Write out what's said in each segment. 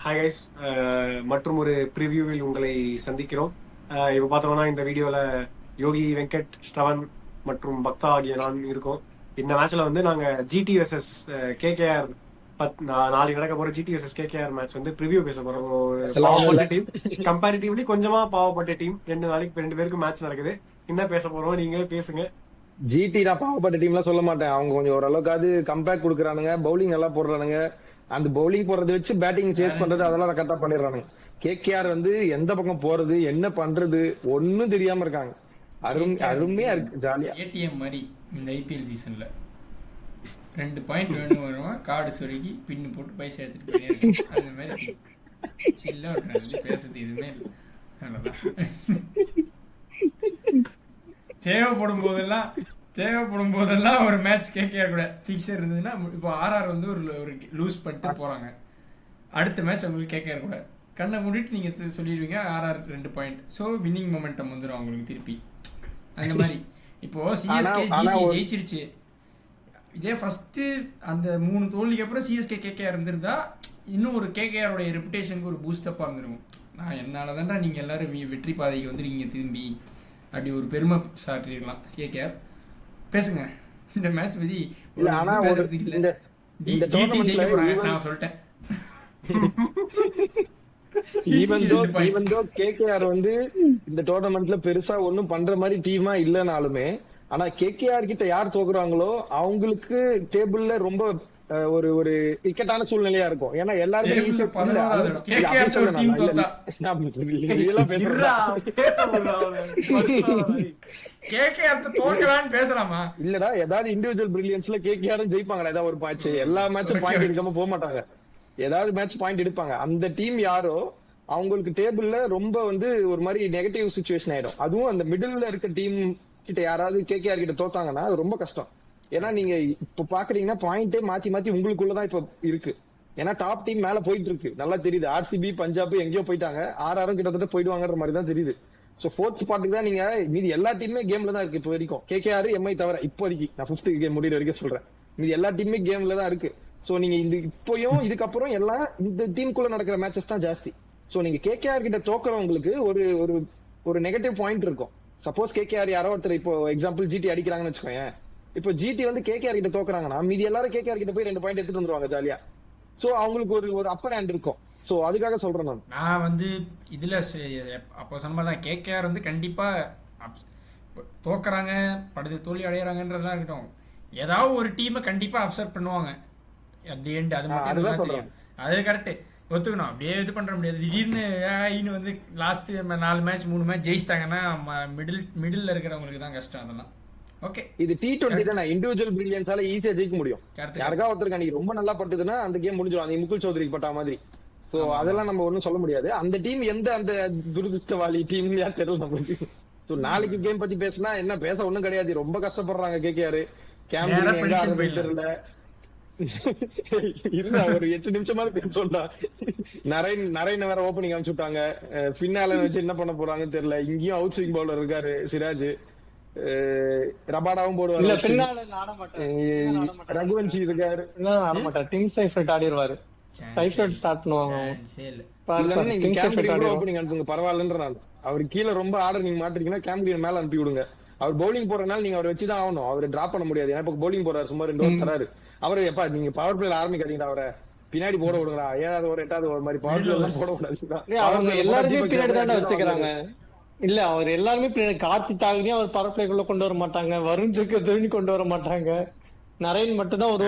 Hi guys, மற்றும் ஒரு ப்ரிவியூவில் உங்களை சந்திக்கிறோம். இப்போ பார்த்தோம்னா இந்த வீடியோவில் யோகி வெங்கட், ஸ்ரவன் மற்றும் பக்தா ஆகிய நான் இருக்கோம். இந்த மேட்ச்ல வந்து நாங்கள் ஜிடி வெர்சஸ் கேகேஆர் நாளைக்கு நடக்க போகிற ஜிடி வெர்சஸ் கேகேஆர் மேட்ச் வந்து ப்ரிவியூ பேச போகிறோம். பாவப்பட்ட டீம், கம்பேரிட்டிவ்லி கொஞ்சமாக பாவப்பட்ட டீம். 2 நாளைக்கு 2 பேருக்கு மேட்ச் நடக்குது. என்ன பேச போகிறோம், நீங்களே பேசுங்க. ஜிடி நான் பாவப்பட்ட டீம்லாம் சொல்ல மாட்டேன். அவங்க கொஞ்சம் ஓரளவுக்காவது கம்பேக் கொடுக்குறானுங்க, பவுலிங் நல்லா போடுறானுங்க. அந்த பவுலிங் போறதை வச்சு பேட்டிங் சேஸ் பண்றது அதெல்லாம் கரெக்டா பண்ணிடுறானுங்க. கேகேஆர் வந்து எந்த பக்கம் போறது என்ன பண்றது ஒன்னும் தெரியாம இருக்காங்க. அருமையா இருக்கு, ஜாலியா. ஏடிஎம் மாதிரி இந்த ஐபிஎல் சீசன்ல 2 பாயிண்ட் வேணும் வருவான், கார்டு சொருகி பின்னு போட்டு பைசா எடுத்துட்டு போயிட்டே அந்த மாதிரி சில்லா பேசுறது எதுவுமே இல்லை. தேவைப்படும் போதெல்லாம் ஒரு மேட்ச் கேகேஆர் கூட ஃபிக்ஸர் இருந்ததுன்னா, இப்போ ஆர்ஆர் வந்து ஒரு லூஸ் பண்ணிட்டு போறாங்க, அடுத்த மேட்ச் அவங்களுக்கு கேகேஆர் கூட கண்ணை மூடிட்டு நீங்க சொல்லிடுவீங்க RR 2 point. So winning momentum வந்துடும் அவங்களுக்கு திருப்பி. அந்த மாதிரி இப்போ சிஎஸ்கே ஜெயிச்சிருச்சு. இதே ஃபர்ஸ்ட் அந்த 3 தோல்விக்கு அப்புறம் சிஎஸ்கே கேகேஆர் இருந்திருந்தா இன்னும் ஒரு கேகேஆரோட ரெப்புடேஷனுக்கு ஒரு பூஸ்டப்பாக இருந்திருக்கும். நான் என்னால் தான்டா நீங்கள் எல்லாரும் வெற்றி பாதைக்கு வந்துருக்கீங்க திரும்பி அப்படி ஒரு பெருமை சாட்டிருக்கலாம். கேகேஆர் பேசுங்க இந்த மேட்ச் பத்தி. நான் சொல்லிட்டேன். கேகேஆர் வந்து இந்த டோர்னமெண்ட்ல பெருசா ஒண்ணும் பண்ற மாதிரி டீமா இல்லனாலுமே, ஆனா கேகேஆர் கிட்ட யார் தோக்குறாங்களோ அவங்களுக்கு டேபிள்ல ரொம்ப ஒரு ஒரு இக்கட்டான சூழ்நிலையா இருக்கும். ஏன்னா எல்லாருமே இல்லடா, ஏதாவது இண்டிவிஜுவல் பிரில்லியன்ஸ்ல கேகேஆரும் ஜெயிப்பாங்களா ஏதாவது ஒரு மேட்ச்? எல்லா மேட்சும் பாயிண்ட் எடுக்காம போக மாட்டாங்க, ஏதாவது மேட்ச் பாயிண்ட் எடுப்பாங்க. அந்த டீம் யாரோ அவங்களுக்கு டேபிள்ல ரொம்ப வந்து ஒரு மாதிரி நெகட்டிவ் சிச்சுவேஷன் ஆயிடும். அதுவும் அந்த மிடில்ல இருக்க டீம் கிட்ட யாராவது கேகேஆர் கிட்ட தோத்தாங்கன்னா அது ரொம்ப கஷ்டம். ஏன்னா நீங்க இப்ப பாக்குறீங்கன்னா பாயிண்டே மாத்தி மாத்தி உங்களுக்குள்ளதான் இப்ப இருக்கு. ஏன்னா டாப் டீம் மேல போயிட்டு இருக்கு, நல்லா தெரியுது. ஆர்சிபி, பஞ்சாப் எங்கேயோ போயிட்டாங்க, ஆர்ஆரும் கிட்டத்தட்ட போயிடுவாங்கன்ற மாதிரி தான் தெரியுது. சோ 4th ஸ்பாட்டுக்கு தான் நீங்க மீதி எல்லா டீமுமே கேம்ல தான் இருக்கு இப்போ வரைக்கும். கேகேஆர், எம்ஐ தவிர இப்போதைக்கு நான் 5th கேம் முடிகிற வரைக்கும் சொல்றேன். மீதி எல்லா டீமுமே கேம்ல தான் இருக்கு. சோ நீங்க இந்த இப்போயும் இதுக்கப்புறம் எல்லாம் இந்த டீமுக்குள்ள நடக்கிற மேட்சஸ் தான் ஜாஸ்தி. சோ நீங்க கேகேஆர் கிட்ட தோக்குறவங்களுக்கு ஒரு ஒரு ஒரு நெகட்டிவ் பாயிண்ட் இருக்கும். சப்போஸ் கேகேஆர் யாரோ ஒருத்தர் இப்போ எக்ஸாம்பிள் ஜிடி அடிக்கிறாங்கன்னு வச்சுக்கோங்க. இப்போ ஜிடி வந்து கேகேஆர் கிட்ட தோக்குறாங்கன்னா மீதி எல்லாரும் கேகேஆர் கிட்ட போய் 2 பாயிண்ட் எடுத்துட்டு வந்துருவாங்க ஜாலியா. சோ அவங்களுக்கு ஒரு அப்பர் ஹேண்ட் இருக்கும். சோ அதுக்காக சொல்றேன் நான் வந்து இதுல அப்போ சொன்ன மாதிரி தான் கேகேஆர் வந்து கண்டிப்பா தோக்குறாங்க, படுத்து தோல்வி அடையறாங்கன்றதெல்லாம் இருக்கட்டும், ஏதாவது ஒரு டீமை கண்டிப்பா அப்செட் பண்ணுவாங்க அட் தி எண்ட். அது மட்டும் தெரியும், அது கரெக்ட் ஒத்துக்கணும். அப்படியே இது பண்ற முடியாது. திடீர்னு வந்து லாஸ்ட் 4 மேட்ச் 3 மேட்ச் ஜெயிச்சிட்டாங்கன்னா மிடில் இருக்கிறவங்களுக்கு தான் கஷ்டம். அதெல்லாம் ஓகே. இது T20 தானே, இண்டிவிஜுவல் பிரில்லியன்ஸால ஈஸியா ஜெயிக்க முடியும். யாருக்கா ஒருத்தருக்கு அன்னைக்கு ரொம்ப நல்லா பட்டுதுன்னா அந்த கேம் முடிஞ்சிடும். அந்த முகுல் சௌத்ரிக்கு பட்டா மாதிரி. சோ அதெல்லாம் நம்ம ஒண்ணும் சொல்ல முடியாது. அந்த டீம் எந்த அந்த துரதிருஷ்டவாளி டீம்லயா தெரியல நம்மளுக்கு. சோ நாளைக்கு கேம் பத்தி பேசினா என்ன பேச ஒண்ணும் கிடையாது. ரொம்ப கஷ்டப்படுறாங்க கேகேஆர். கேம்ப் எங்க ஆரம்பிச்சு தெரியல. இல்ல ஒரு 8 நிமிஷமாவது பேச சொல்லா. நரேன் வேற ஓப்பனிங் அனுப்பிச்சு விட்டாங்க. பின்னால வச்சு என்ன பண்ண போறாங்கன்னு தெரியல. இங்கேயும் அவுட் ஸ்விங் பவுலர் இருக்காரு சிராஜ், ரபாடாவும் போடுவாரு, ரகுவன்ஷி இருக்காரு. பரவாயில்லன்ற நான் அவர் கீழே ரொம்ப ஆர்டர் நீங்க மாட்டீங்கன்னா கேம்ப் மேல அனுப்பி விடுங்க. அவர் பவுலிங் போறதுனால நீங்க அவரை வச்சுதான் ஆகணும். அவரை டிராப் பண்ண முடியாது. ஏன்னா இப்ப பவுலிங் போறாரு, சும்மா 2 ஓவர் தராரு. அவரு எப்பா நீங்க பவர் பிளேல ஆரம்பிக்காதீங்க, அவரை பின்னாடி போட விடுங்களா. 7வது ஓவர் 8வது ஓவர் மாதிரி பவர் பிளே எல்லாம் போட விடாது. எல்லாருமே பின்னாடி தான் வச்சுக்கிறாங்க. இல்ல அவர் எல்லாருமே கார்த்திக் ஆகலையும் அவர் பவர் பிளேக்குள்ள கொண்டு வர மாட்டாங்க, வருண் சக்கரவர்த்தி கொண்டு வர மாட்டாங்க. நரேன் மட்டும் தான் ஒரு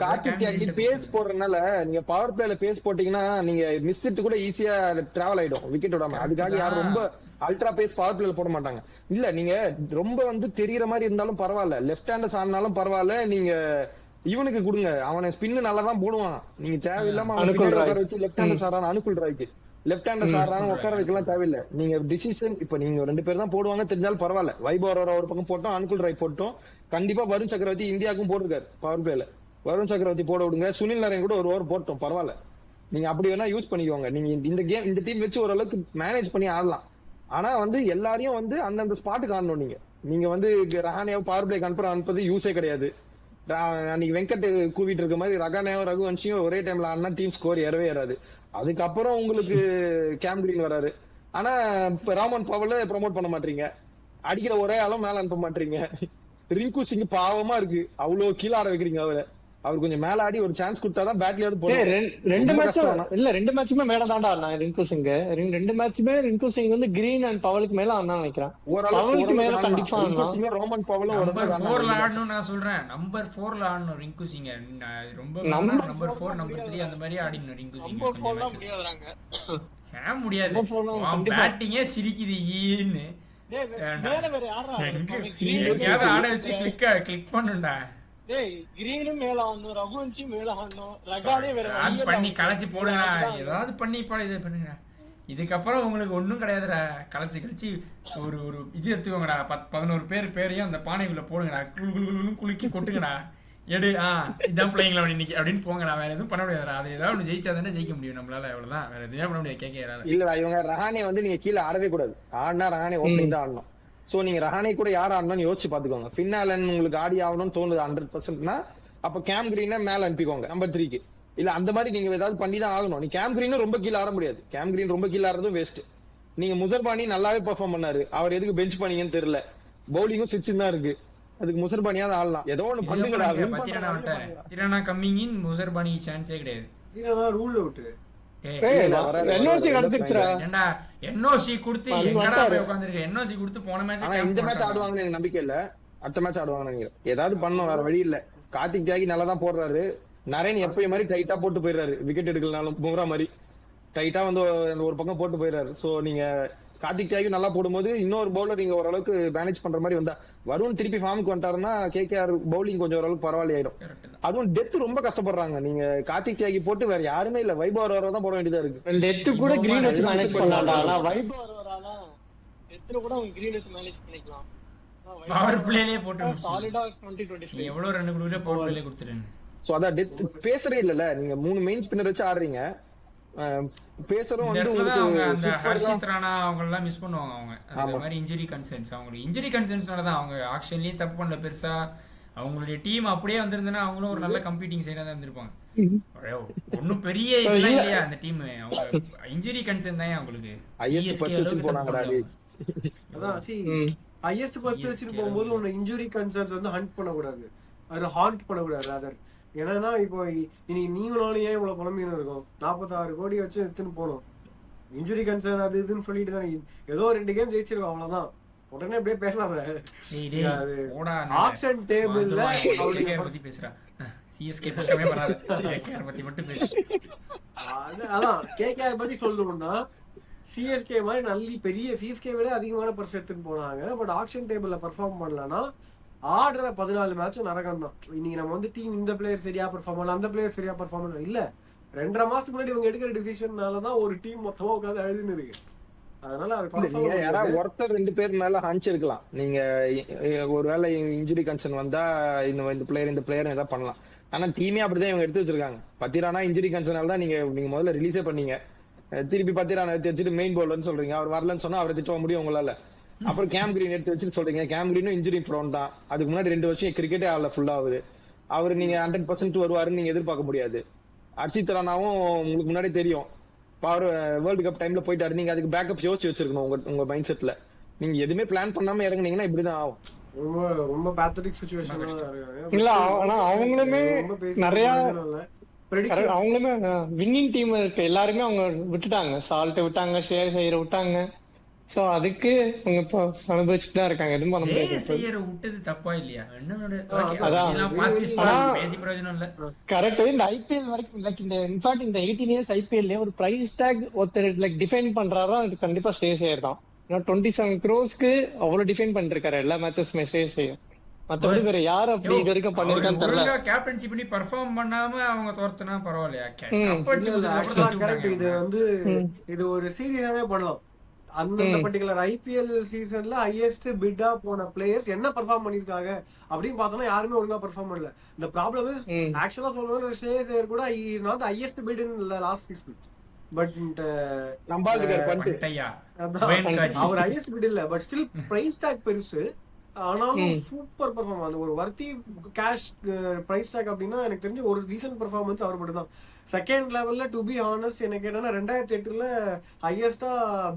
கார்த்திக் தியாகி பேஸ் போடுறதுனால நீங்க பவர் பிளேல பேஸ் போட்டீங்கன்னா நீங்க மிஸ் இட் கூட ஈஸியா டிராவல் ஆயிடும் விக்கெட் விடாம. அதுக்காக யாரும் ரொம்ப அல்ட்ரா பேஸ் பவர் பிளேல போட மாட்டாங்க. இல்ல நீங்க ரொம்ப வந்து தெரியற மாதிரி இருந்தாலும் பரவாயில்ல, லெஃப்ட் ஹேண்டர்ஸ் ஆனாலும் பரவாயில்ல, நீங்க இவனுக்கு கொடுங்க, அவனை ஸ்பின் நல்லா தான் போடுவான். நீங்க தேவையில்லாம அவனை உட்கார வச்சு லெஃப்ட் ஹேண்டர்ஸ் ஆடுறான். அனுகுல் ராய்க்கு லெஃப்ட் ஹேண்டர்ஸ் ஆடுறாங்க, உட்கார வைக்கலாம் தேவையில்லை. நீங்க டிசிஷன் இப்ப நீங்க 2 பேர் தான் போடுவாங்க தெரிஞ்சாலும் பரவாயில்ல. வைபவ் ஒரு பக்கம் போட்டோம், அனுகுல் ராய் போட்டோம். கண்டிப்பா வருண் சக்கரவர்த்தி இந்தியாவுக்கும் போட்டிருக்காரு பவர் பிளேல. வருண் சக்கரவர்த்தி போட விடுங்க. சுனில் நரேன் கூட 1 ஓவர் போட்டோம், பரவாயில்ல. நீங்க அப்படி வேணா யூஸ் பண்ணிக்கோங்க. நீங்க இந்த டீம் வச்சு ஓரளவுக்கு மேனேஜ் பண்ணி ஆடலாம். ஆனா வந்து எல்லாரையும் வந்து அந்தந்த ஸ்பாட்டுக்கு ஆடணும். நீங்க வந்து ரஹானியாவை பவர் பிளேக்கு அனுப்புறது யூஸே கிடையாது. அன்னைக்கு வெங்கட் கூவிட்டு இருக்க மாதிரி ரகானேவும் ரகுவன்ஷியும் ஒரே டைம்ல ஆனா டீம் ஸ்கோர் ஏறவே ஏறாது. அதுக்கப்புறம் உங்களுக்கு கேம் கிரீன் வராரு. ஆனா இப்ப ராமன் பவல ப்ரோமோட் பண்ண மாட்டீங்க, அடிக்கிற ஒரே ஆளும் மேல அனுப்ப மாட்டீங்க. ரிங்கு சிங் பாவமா இருக்கு, அவ்வளவு கீழே ஆட வைக்கிறீங்க அவரை. அவர் கொஞ்சம் மேல ஆடி ஒரு சான்ஸ் கொடுத்தாதான் பேட்லயாவது போடும். ரெண்டு மேட்சுமே மேல தாண்டா ஆடினாங்க ரிங்கு சிங். ரெண்டு மேட்சுமே ரிங்கு சிங் வந்து கிரீன் அண்ட் பவலுக்கு மேல ஆனா நினைக்கிறேன். பவலுக்கு மேல கண்டிப்பா ரோமன் பவலும் நம்பர் 4ல ஆடணும். நான் சொல்றேன் நம்பர் 4ல ஆடணும் ரிங்கு சிங். ரொம்ப நம்பர் 4 நம்பர் 3 அந்த மாதிரி ஆடினோம் ரிங்கு சிங். ஏன் முடியாது, பேட்டிங்கே சிரிக்குது ஈன்னு. எங்கயாவது ஆட வச்சு கிளிக் பண்ணுடா. பண்ணி களைச்சு போடுங்க, ஏதாவது பண்ணி இது பண்ணுங்க. இதுக்கப்புறம் உங்களுக்கு ஒண்ணும் கிடையாதுடா. களைச்சு ஒரு இது எடுத்துக்கோங்கடா. 11 பேரையும் அந்த பானைக்குள்ள போடுங்கடா. குலுக்கி கொட்டுங்கடா. எடு இதான் பிள்ளைங்களா இன்னைக்கு அப்படின்னு போங்கடா. வேற எதுவும் பண்ண முடியாதுடா. அது ஏதாவது ஒண்ணு ஜெயிச்சா தானே ஜெயிக்க முடியும் நம்மளால. அவ்வளவுதான், வேற எதுவும் பண்ண முடியாது. கேட்க இல்ல இவங்க ரஹானே வந்து நீங்க கீழே ஆடவே கூடாது. ஆடினா ரஹானே ஓப்பனிங் தான் ஆடணும். சோ நீங்க ரஹானே கூட யார் ஆடணும்னு யோசிச்சு பாத்துக்கோங்க. ஃபின்னாலன் உங்களுக்கு ஆடி ஆகணும்னு தோணுது 100%னா அப்ப கேம் கிரீனை மேல அனுப்பிக்கோங்க நம்பர் 3க்கு. இல்ல அந்த மாதிரி நீங்க ஏதாவது பண்ணி தான் ஆகணும். நீ கேம் கிரீனும் ரொம்ப கீழே ஆட முடியாது. கேம் கிரீன் ரொம்ப கீழே ஆடுறதும் வேஸ்ட். நீங்க முசர்பானி நல்லாவே பெர்ஃபார்ம் பண்ணாரு, அவர் எதுக்கு பெஞ்ச் பண்ணீங்கன்னு தெரியல. பவுலிங்கும் சிக்ஸ் தான் இருக்கு, அதுக்கு முசர்பானியாவது ஆடலாம். ஏதோ ஒண்ணு பண்ணுங்கடா. திரானா கம்மிங் இன் முசர்பானி சான்ஸே கிடையாது. திரானா ரூல் அவுட். என்ஓசி கொடுத்து எங்கடா போய் உட்கார்ந்திருக்க? என்ஓசி கொடுத்து போன மேட்ச். ஆனா இந்த மேட்ச் ஆடுவாங்கன்னு எனக்கு நம்பிக்கை இல்ல. அடுத்த மேட்ச் ஆடுவாங்கன்னு நினைக்கிறேன். ஏதாவது பண்ணணும், வேற வழி இல்ல. கார்த்திக் தியாகி நல்லா தான் போடுறாரு. நரேன் எப்பயும் மாதிரி டைட்டா போட்டு போயிடுறாரு. விக்கெட் எடுக்கலனாலும் பும்ரா மாதிரி டைட்டா வந்து ஒரு பக்கம் போட்டு போயிடுறாரு. சோ நீங்க கார்த்திக் தியாகி நல்லா போடும்போது இன்னொரு பவுலர் நீங்க ஓரளவுக்கு மேனேஜ் பண்ற மாதிரி வந்தா, வருண் திருப்பி ஃபார்முக்கு வந்துட்டாருன்னா கேகேஆர் பவுலிங் கொஞ்சம் ஓரளவுக்கு பரவாயில்ல ஆயிடும். அதுவும் டெத் ரொம்ப கஷ்டப்படுறாங்க. நீங்க கார்த்திக் தியாகி போட்டு வேற யாருமே இல்ல, வைபவ் தான் போட வேண்டியதா இருக்கு. டெத் கூட கிரீன் வச்சு மேனேஜ் பண்ணலாம்டா. ஆனா வைபவ் வரவரால டெத் கூட அவங்க கிரீன் வச்சு மேனேஜ் பண்ணிக்கலாம். பவர் பிளேலயே போட்டு சாலிடா 2025 எவ்வளவு ரன் குடுக்குற பவர் பிளேல கொடுத்துறேன். சோ அத டெத் பேசறே இல்லல. நீங்க 3 மெயின் ஸ்பின்னர் வச்சு ஆடுறீங்க. பேசரும் வந்து உங்களுக்கு அந்த ஹர்ஷித் ராணா அவங்க எல்லாம் மிஸ் பண்ணுவாங்க. அவங்க அந்த மாதிரி இன்ஜுரி கன்சர்ன்ஸ், அவங்களுக்கு இன்ஜுரி கன்சர்ன்ஸ்னால தான். அவங்க ஆக்ஷன்லயே தப்பு பண்ணல பெருசா. அவங்களுடைய டீம் அப்படியே வந்திருந்தனா அவங்களும் ஒரு நல்ல கம்பீட்டிங் சைடா தான் இருந்திருப்பாங்க. ஒன்னும் பெரிய இதெல்லாம் இல்லையா அந்த டீம். அவங்க இன்ஜுரி கன்சர்ன் தான் அவங்களுக்கு. ஹையஸ்ட் ஃபர்ஸ்ட் வச்சு போனாங்கடா. அதான் ஹையஸ்ட் ஃபர்ஸ்ட் வச்சிட்டு போகும்போது உன்ன இன்ஜுரி கன்சர்ன்ஸ் வந்து ஹண்ட் பண்ண கூடாது, அது ஹாண்ட் பண்ண கூடாது. அதர் ஏன்னா இப்போ இனி நீங்களும் ஏன் இவ்வளவு புலம்பின்னு இருக்கும். 46 கோடி வச்சு எடுத்துன்னு போனோம். இன்ஜுரி கன்சர்ன் அது இதுன்னு சொல்லிட்டு தான் ஏதோ 2 கேம் ஜெயிச்சிருக்கோம், அவ்வளவுதான். உடனே அப்படியே பேசாத. ஆக்ஷன் டேபிள்ல பத்தி பேசுறா. சிஎஸ்கே பக்கமே வராது, கேகேஆர் பத்தி மட்டும் பேசு. அதான் கேகேஆர் பத்தி சொல்லணும்னா சிஎஸ்கே மாதிரி நல்ல பெரிய சிஎஸ்கே விட அதிகமான பர்ஸ் எடுத்துட்டு போனாங்க. பட் ஆக்ஷன் டேபிள்ல பெர்ஃபார்ம் பண்ணலன்னா ஆடுற 14 மேட்சும் நரகம் தான். இன்னைக்கு நம்ம வந்து டீம் இந்த பிளேயர் சரியா பெர்ஃபார்ம் பண்ணல, அந்த பிளேயர் சரியா பெர்ஃபார்ம் பண்ணல இல்ல. 2.5 மாசத்துக்கு முன்னாடி இவங்க எடுக்கிற டிசிஷன்னாலதான் ஒரு டீம் மொத்தமா உட்காந்து அழுதுன்னு இருக்கு. அதனால யாராவது ஒருத்தர் 2 பேர் மேல ஹஞ்ச் இருக்கலாம். நீங்க ஒருவேளை இன்ஜுரி கன்சர்ன் வந்தா இந்த பிளேயர் ஏதாவது பண்ணலாம். ஆனா டீமே அப்படிதான் இவங்க எடுத்து வச்சிருக்காங்க. பத்திரானா இன்ஜுரி கன்சர்னால தான் நீங்க முதல்ல ரிலீஸே பண்ணீங்க. திருப்பி பத்திரானா எடுத்து வச்சுட்டு மெயின் பவுலர்னு சொல்றீங்க. அவர் வரலன்னு சொன்னா அவரை திட்ட முடியும் உங்களால. அப்புறம் கேம் கிரீன் எடுத்து வச்சுட்டு சொல்றீங்க. கேம் கிரீனும் இன்ஜுரி ப்ரோன் தான். அதுக்கு முன்னாடி 2 வருஷம் கிரிக்கெட்டே ஆடல ஃபுல்லா. அவரு நீங்க 100% வருவாருன்னு நீங்க எதிர்பார்க்க முடியாது. ஹர்ஷித் ராணாவும் உங்களுக்கு முன்னாடி தெரியும், அவர் வேர்ல்டு கப் டைம்ல போயிட்டாரு. நீங்க அதுக்கு பேக்கப் யோசிச்சு வச்சிருக்கணும் உங்க மைண்ட் செட்ல. நீங்க எதுவுமே பிளான் பண்ணாம இறங்குனீங்கன்னா இப்படிதான் ஆகும். ரொம்ப பேத்தட்டிக் சிச்சுவேஷன் இல்ல. ஆனா அவங்களுமே நிறைய அவங்களுமே வின்னிங் டீம் இருக்கு. எல்லாருமே அவங்க விட்டுட்டாங்க. சால்ட் விட்டாங்க, ஷேர் செய்யற விட்டாங்க. சோ அதுக்கு அவங்க இப்ப அனுபவிச்சுட்டு தான் இருக்காங்க. எதுவும் பண்ண முடியாது. விட்டது தப்பா இல்லையா? கரெக்ட். இந்த ஐபிஎல் வரைக்கும் லைக் இந்த இன்ஃபேக்ட் இந்த 18 இயர்ஸ் ஐபிஎல்ல ஒரு பிரைஸ் டாக் ஒருத்தர் லைக் டிஃபைன் பண்றாரா அது கண்டிப்பா ஸ்டே செய்யர் தான். 27 crores அவ்வளவு டிஃபைன் பண்ணிருக்காரு எல்லா மேட்சஸ்மே ஸ்டே செய்யும். மத்தபடி வேற யார் அப்படி இது வரைக்கும் பண்ணிருக்கான்னு தெரியல. கேப்டன்சி பண்ணி பெர்ஃபார்ம் பண்ணாம அவங்க தோர்த்தனா பரவாயில்லையா? இது வந்து இது ஒரு சீரியஸாவே பண்ணலாம். அந்த பர்டிகுலர் ஐபிஎல் சீசன்ல ஹையஸ்ட் பிட்டா போன பிளேயர்ஸ் என்ன பெர்ஃபார்ம் பண்ணிருக்காங்க அப்படின்னு பார்த்தோம்னா யாருமே ஒழுங்கா பெர்ஃபார்ம் பண்ணல. இந்த ப்ராப்ளம் இஸ் ஆக்சுவலா சொல்லணும் ஸ்ரேயஸ் கூட is not highest bid in last season. But அவர் ஹையஸ்ட் பிட் இல்ல. பட் ஸ்டில் பிரைஸ் டாக் பெருசு. ஆனாலும் சூப்பர் பெர்ஃபார்ம். அந்த ஒரு வர்த்தி கேஷ் பிரைஸ் டேக் அப்படின்னா எனக்கு தெரிஞ்சு ஒரு ரீசன்ட் பெர்ஃபார்மன்ஸ் அவர் மட்டும் தான். செகண்ட் லெவல்ல டு பி ஹானஸ்ட் எனக்கு என்னன்னா 2008 ஹையஸ்டா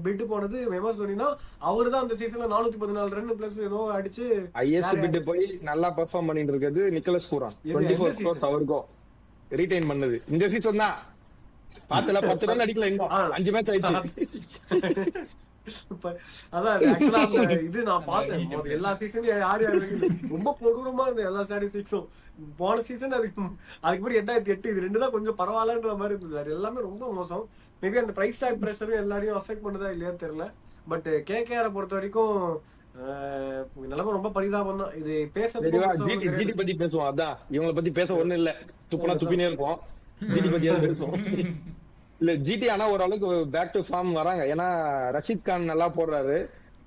பிட் போனது எம்எஸ் தோனி தான். அவரு தான் அந்த சீசன்ல 414 ரன் பிளஸ் ஏதோ அடிச்சு ஹையஸ்ட் பிட் போய் நல்லா பெர்ஃபார்ம் பண்ணிட்டு இருக்கிறது நிக்கலஸ் பூரான். 24 ஸ்கோர்ஸ் அவருக்கும் ரீடைன் பண்ணது இந்த சீசன் தான். பாத்துல 10 ரன் அடிக்கல, இன்னும் 5 மேட்ச் ஆயிடுச்சு. அதான் ஆக்சுவலா அந்த இது நான் பார்த்தேன் எல்லா சீசன்லயும் யார் ரொம்ப கொடூரமா இருந்த எல்லா ஸ்டாட்டிஸ்டிக்ஸும். போன சீசன் அதுக்கு முன்னாடி 2008 இது 2 தான் கொஞ்சம் பரவாயில்லன்ற மாதிரி இருந்தது. அது எல்லாமே ரொம்ப மோசம். மேபி அந்த பிரைஸ் டாக் பிரஷரும் எல்லாரையும் அஃபெக்ட் பண்ணதா இல்லையான்னு தெரியல. பட் கேகேஆரை பொறுத்த வரைக்கும் நிலைமை ரொம்ப பரிதாபம் தான். இது ஜிடி பத்தி பேசுவோம். அதான் இவங்களை பத்தி பேச ஒண்ணும் இல்ல, துப்புனா துப்பினே இருப்போம். ஜிடி பத்தி பேசுவோம். இல்ல ஜிடி ஆனா ஓரளவுக்கு பேக் டு ஃபார்ம் வராங்க. ஏன்னா ரஷீத் கான் நல்லா போடுறாரு,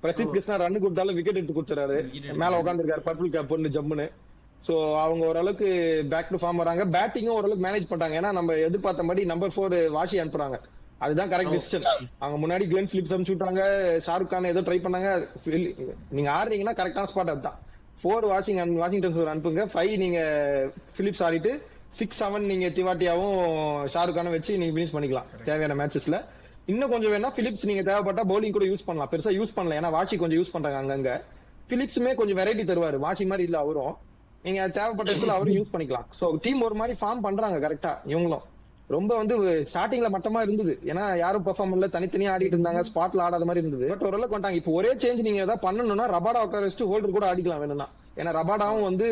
பிரசித் கிருஷ்ணா ரன் கொடுத்தாலும் விக்கெட் எடுத்து கொடுத்துறாரு, மேல உட்காந்துருக்காரு பர்பிள் கேப் பொண்ணு ஜம்முன்னு. சோ அவங்க ஓரளவுக்கு பேக் டு ஃபார்ம் வராங்க. பேட்டிங்கும் ஓரளவுக்கு மேனேஜ் பண்றாங்க. ஏன்னா நம்ம எதிர்பார்த்த மாதிரி நம்பர் 4 வாஷி அனுப்புறாங்க, அதுதான் கரெக்ட் டிசிஷன். அவங்க முன்னாடி கிளென் பிலிப்ஸ் அனுப்பிச்சு விட்டாங்க, ஷாருக் கான் ஏதோ ட்ரை பண்ணாங்க. நீங்க ஆடுறீங்கன்னா கரெக்டான ஸ்பாட் அதுதான். 4 வாஷிங்டன் அனுப்புங்க, 5 நீங்க பிலிப்ஸ் ஆடிட்டு 6-7 நீங்க திவாட்டியாவும் ஷாருக் கானும் வச்சு நீங்க பினிஷ் பண்ணிக்கலாம் தேவையான மேட்சஸ்ல. இன்னும் கொஞ்சம் வேணா பிலிப்ஸ் நீங்க தேவைப்பட்டா பவுலிங் கூட யூஸ் பண்ணலாம். பெருசா யூஸ் பண்ணல, ஏன்னா வாஷி கொஞ்சம் யூஸ் பண்றாங்க அங்கங்க. பிலிப்ஸுமே கொஞ்சம் வெரைட்டி தருவாரு, வாஷி மாதிரி இல்ல அவரும். நீங்க தேவைப்பட்ட இடத்துல அவரும் யூஸ் பண்ணிக்கலாம். சோ டீம் ஒரு மாதிரி ஃபார்ம் பண்றாங்க கரெக்டா. இவங்களும் ரொம்ப வந்து ஸ்டார்டிங்ல மட்டமா இருந்தது, ஏன்னா யாரும் பெர்ஃபார்ம் பண்ணல, தனித்தனியா ஆடிட்டு இருந்தாங்க, ஸ்பாட்ல ஆடாத மாதிரி இருந்தது. பட் ஓரளவுக்கு வந்துட்டாங்க. இப்போ ஒரே சேஞ்ச் நீங்க ஏதாவது பண்ணணும்னா ரபாடா உட்கார வச்சுட்டு ஹோல்டர் கூட ஆடிக்கலாம் வேணும்னா. ஏன்னா ரபாடாவும் வந்து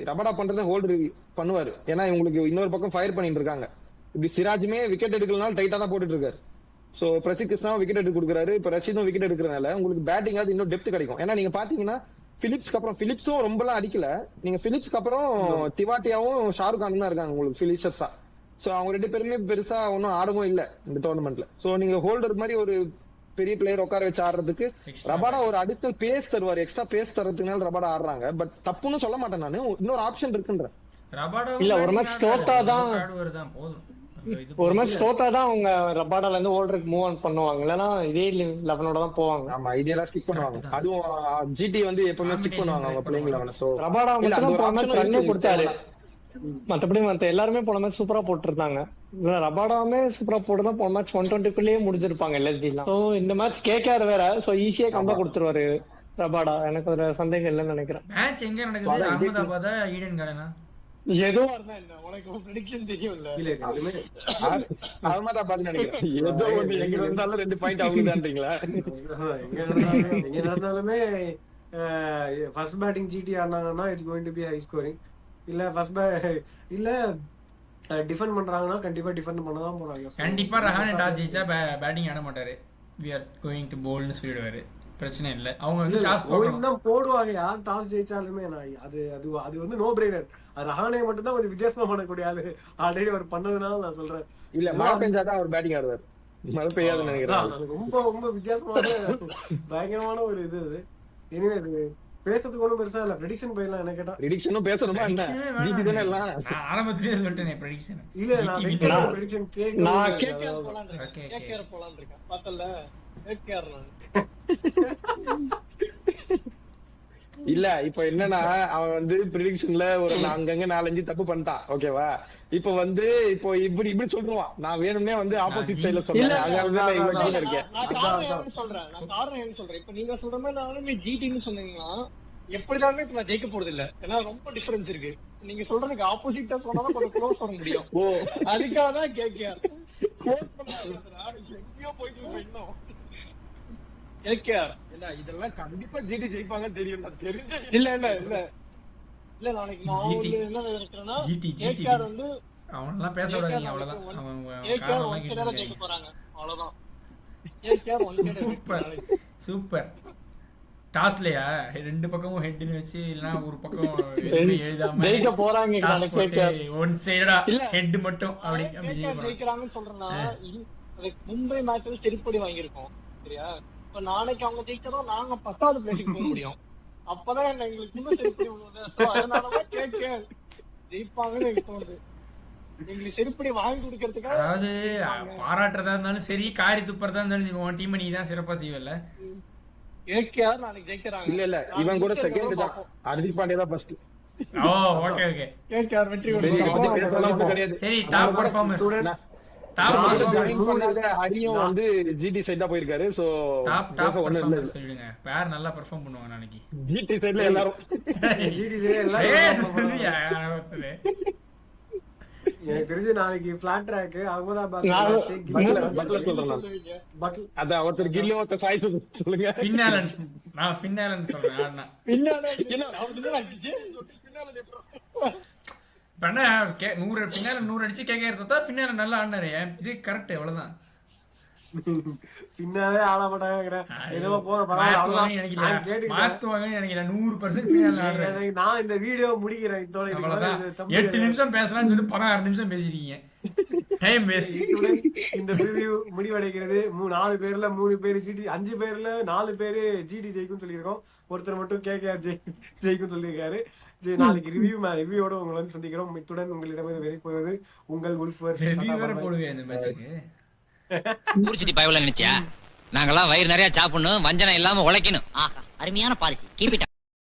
ரபாடா பண்றதை ஹோல்டர் பண்ணுவாரு. ஏன்னா இவங்களுக்கு இன்னொரு பக்கம் ஃபயர் பண்ணிட்டு இருக்காங்க. இப்படி சிராஜுமே விக்கெட் எடுக்கலனாலும் டைட்டா தான் போட்டுட்டு இருக்காரு. சோ பிரசித் கிருஷ்ணாவும் விக்கெட் எடுத்து கொடுக்குறாரு, இப்ப ரஷீதும் விக்கெட் எடுக்கிறனால உங்களுக்கு பேட்டிங் அது இன்னும் டெப்த் கிடைக்கும். ஏன்னா நீங்க பாத்தீங்கன்னா பிலிப்ஸ்க்கு அப்புறம் பிலிப்ஸும் ரொம்ப எல்லாம் அடிக்கல. நீங்க பிலிப்ஸ்க்கு அப்புறம் திவாட்டியாவும் ஷாருக் கான் தான் இருக்காங்க உங்களுக்கு பினிஷர்ஸா. சோ அவங்க 2 பேருமே பெருசா ஒன்னும் ஆடவும் இல்ல இந்த டோர்னமெண்ட்ல. சோ நீங்க ஹோல்டர் மாதிரி ஒரு பெரிய பிளேயர் உட்கார வச்சு ஆடுறதுக்கு ரபாடா ஒரு அடிஷனல் பேஸ் தருவாரு, எக்ஸ்ட்ரா பேஸ் தரதுனால ரபாடா ஆடுறாங்க. பட் தப்புன்னு சொல்ல மாட்டேன் நானு, இன்னொரு ஆப்ஷன் இருக்குன்ற. இல்ல ஒரு மேட்ச் தோத்தா தான் அவங்க ரபாடால இருந்து ஹோல்டருக்கு மூவ் ஆன் பண்ணுவாங்க, இல்லனா இதே 11ஓட தான் போவாங்க. ஆமா இதெல்லாம் ஸ்டிக் பண்ணுவாங்க. அதுவும் ஜிடி வந்து எப்பவுமே ஸ்டிக் பண்ணுவாங்க அவங்க பிளேயிங் 11. சோ ரபாடா மட்டும் போன மேட்ச் ரன்னே கொடுத்தாரு, மத்தபடி மத்த எல்லாருமே போன மேட்ச் சூப்பரா போட்டுருந்தாங்க. ரபாடாவுமே சூப்பரா போட்டுதான் போன மேட்ச் 120 முடிஞ்சிருப்பாங்க எல்எஸ்டி. சோ இந்த மேட்ச் கேகேஆர் வேற, சோ ஈஸியா கம்பேக் கொடுத்துருவாரு ரபாடா. எனக்கு ஒரு சந்தேகம் இல்லைன்னு நினைக்கிறேன். மேட்ச் எங்க நடக்குது? அகமதாபாத் ஈடன் கார்டனா? எதுவா இருந்தா என்ன, உனக்கு ப்ரெடிக்ஷன் தெரியும்ல? அகமதாபாத் நினைக்கிறேன். ஏதோ ஒண்ணு எங்க இருந்தாலும் 2 பாயிண்ட் அவங்கதான்றீங்களா? எங்க நடந்தாலுமே ஃபர்ஸ்ட் பேட்டிங் ஜிடி ஆனாங்கன்னா it's going to be high scoring. இல்ல ஃபர்ஸ்ட் இல்ல டிஃபெண்ட் பண்றாங்கன்னா கண்டிப்பா டிஃபெண்ட் பண்ண தான் போறாங்க. கண்டிப்பா ரஹானே டாஸ் ஜெயிச்சா பேட்டிங் ஆட மாட்டாரு, we are going to bowl னு சொல்லிடுவாரு. பிரச்சனை இல்ல, அவங்க வந்து டாஸ் போடுவாங்க. யார் டாஸ் ஜெயிச்சாலுமே அது அது அது வந்து நோ பிரெய்னர். ரஹானே மட்டும் தான் ஒரு வித்தியாசமா பண்ணக்கூடிய ஆளு. ஆல்ரெடி அவர் பண்ணதுனால நான் சொல்றேன். இல்ல மழை பெஞ்சாதான் அவர் பேட்டிங் ஆடுவார், மழை பெய்யாதுன்னு நினைக்கிறேன். ரொம்ப ரொம்ப வித்தியாசமான பயங்கரமான ஒரு இது அது. எனிவே இது பேசுறதுக்கு ஒண்ணும் பெருசா இல்ல. ப்ரெடிக்ஷன் போயிடலாம். என்ன கேட்டா ப்ரெடிக்ஷனும் பேசணுமா என்ன? ஜிடி தானே எல்லாம். நான் ஆரம்பத்திலேயே சொல்லிட்டேன் ப்ரெடிக்ஷன். இல்ல நான் ப்ரெடிக்ஷன் நான் கேகேஆர் போலாம்னு இருக்கேன். கேகேஆர் போலாம்னு இருக்கேன். பார்த்தல கேகேஆர் நான் இல்ல. இப்ப என்னன்னா அவன் வந்து ப்ரெடிக்ஷன்ல ஒரு அங்கங்க 4-5 தப்பு பண்ணிட்டான், ஓகேவா? இப்ப வந்து இப்போ இப்படி சொல்லுவான், நான் வேணும்னே வந்து ஆப்போசிட் சைடுல சொல்றேன். அதனால இவ்வளவு கீழ இருக்கேன். நான் காரணம் சொல்றேன். இப்ப நீங்க சொல்ற மாதிரி நானுமே ஜிடின்னு சொன்னீங்கன்னா எப்படிதானே இப்ப நான் ஜெயிக்க போறது இல்ல. ஏன்னா ரொம்ப டிஃபரன்ஸ் இருக்கு. நீங்க சொல்றதுக்கு ஆப்போசிட்டா சொன்னாலும் கொஞ்சம் க்ளோஸ் பண்ண முடியும். ஓ அதுக்காக தான் கேகேஆர் க்ளோஸ் பண்ணா எங்கேயோ போயிட்டு இன்னும் கேகேஆர் இல்ல. இதெல்லாம் கண்டிப்பா ஜிடி ஜெயிப்பாங்கன்னு தெரியும். தெரிஞ்ச இல்ல இல்ல இல்ல இல்ல நாளைக்கு நான் என்ன நினைக்கிறேன்னா கேகேஆர் வந்து அவனெல்லாம் பேச விடாதீங்க, அவ்வளவுதான். அவங்க கேகேஆர் ஒன்கேடா ஜெயிக்க போறாங்க, அவ்வளவுதான். கேகேஆர் ஒன்கேடா சூப்பர் சூப்பர். டாஸ்லயா 2 பக்கமும் ஹெட்னு வச்சு, இல்லனா ஒரு பக்கம் எழுதாம ஜெயிக்க போறாங்க. கேகேஆர் ஒன் சைடா ஹெட் மட்டும் அப்படி ஜெயிக்கறாங்கன்னு சொல்றேன்னா, மும்பை மேட்ச்ல செருப்படி வாங்கி இருக்கோம் சரியா? இப்ப நாளைக்கு அவங்க ஜெயிச்சதும் நாங்க 10வது பிளேஸ்க்கு போக முடியும். அப்பதான் எங்களுக்கு இன்னும் செருப்படி விழுது. அதனாலதான் கேகேஆர் ஜெயிப்பாங்கன்னு எனக்கு தோணுது. எங்களுக்கு செருப்படி வாங்கி கொடுக்கறதுக்காக, அதாவது பாராட்டுறதா இருந்தாலும் சரி, காரி துப்புறதா இருந்தாலும் சரி, உன் டீம் நீ தான் சிறப்பா செய்வல. கேகேஆர் நாளைக்கு ஜெயிக்கிறாங்க. இல்ல இவன் கூட செகண்ட் தான், ஹர்திக் பாண்டியா தான் ஃபர்ஸ்ட். ஓ ஓகே ஓகே. கேகேஆர் வெற்றி இதை பத்தி கொடுப்பாங்க. பேசலாம் ஒண்ணும் கிடையாது. சரி டாப் பெர்ஃபார்மன்ஸ் டாப் நான் பெர்ஃபார்மன்ஸ் join பண்ணாத ஹரியும் வந்து ஜிடி சைடு தான் போயிருக்காரு. சோ டாப் பேச டாப் ஒண்ணும் இல்ல. பெர்ஃபார்மன்ஸ் சொல்லுங்க. யார் நல்லா பெர்ஃபார்ம் பண்ணுவாங்க நாளைக்கு? ஜிடி சைடுல எல்லாரும் ஜிடி ஏய் எல்லாம் சொல்லுயா ஒருத்தரே. எனக்கு தெரிஞ்சு நாளைக்கு பிளாட் ட்ராக் அகமதாபாத் நான் பட்ல சொல்றேன் நான். பட்ல அதான் ஒருத்தர் கில்லு ஒருத்தர் சாய் சொல்லுங்க. ஃபின்னாலன் நான் ஃபின்னாலன் சொல்றேன். ஆனா பின்னால என்ன அவருக்கு என்ன ஆச்சு? பின்னால நிப்பறோம். இப்ப என்ன 100 ஃபின்னாலன் 100 அடிச்சு கேகேஆர் தோத்தா ஃபின்னாலன் நல்லா ஆடினாரு. இது கரெக்ட் அவ்வளவுதான். பின்னாலே ஆட மாட்டாங்க. ஏதோ போற மாத்துவாங்கன்னு நினைக்கிறேன். மாத்துவாங்கன்னு நினைக்கிறேன். 100% ஃபின்னாலன் ஆடுறாரு. நான் இந்த வீடியோ முடிக்கிறேன் இதோட. அவ்வளவுதான். 8 நிமிஷம் பேசலாம்னு சொல்லி 16 நிமிஷம் பேசிருக்கீங்க. Time waste. இந்த ரிவ்யூ முடிவடைகிறது. 4 பேர்ல 3 பேர் ஜிடி, 5 பேர்ல 4 பேரு ஜிடி ஜெயிக்கும் சொல்லியிருக்கோம். ஒருத்தர் மட்டும் கேகேஆர் ஜெயிக்கும் சொல்லியிருக்காரு. நாளைக்கு ரிவ்யூவோட உங்களை வந்து சந்திக்கிறோம். இத்துடன் உங்களிடமிருந்து வெளியே போவது உங்கள் உல்ஃபர். ரிவ்யூ வேற போடுங்க இந்த மேட்சுக்கு. முடிச்சிட்டு பயவல நினைச்சா நாங்கெல்லாம் வயிறு நிறைய சாப்பிடணும், வஞ்சனம் இல்லாம உழைக்கணும். ஆஹா, அருமையான பாலிசி. Keep it